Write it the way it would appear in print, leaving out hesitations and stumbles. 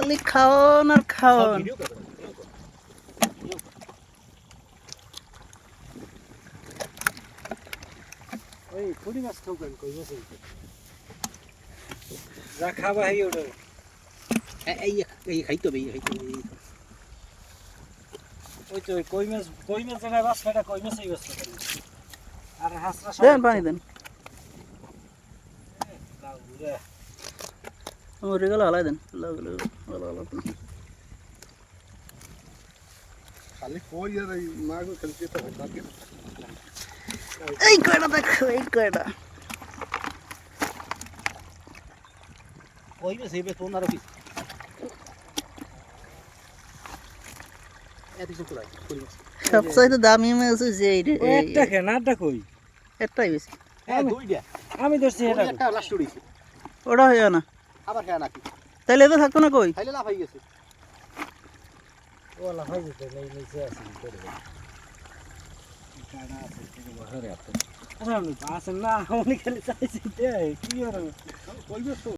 খালি খাওন আর খাওন। ওই পুরি মাছ খাবেন কই মাছ যা খাবা এই ওটা এই খাইতে হবে ওই তো কই মাছ জায়গা বাস কাটা কই মাছই বাস কাটা আর হাসরা দেন পানি দেন লাউরে ওরে গেল হালাই দেন খালি কই আর এই মাগো খেলতে তো বাকি এই কয়টা দেখো এই কয়টা কই মাছ এইবে তোনার কি এত কিছু কই পুরি মাছ সবচেয়ে দামি মাছ হচ্ছে একটা কেন আটটা কই একটাই বেশি হ্যাঁ দুইটা আমি ধরছি এটা একটা লাস্ট উড়িছে ওটা হয় না আবার খেয়া নাকি তাহলে এটা থাকতো না কই খাইলে লাভ হয়ে গেছে ওলা হয়ে যেতে নেই নিচে আছে করে কাটা আছে থেকে বহরে আছে আচ্ছা না উনি খালি চাইছি কি আর কইবে তো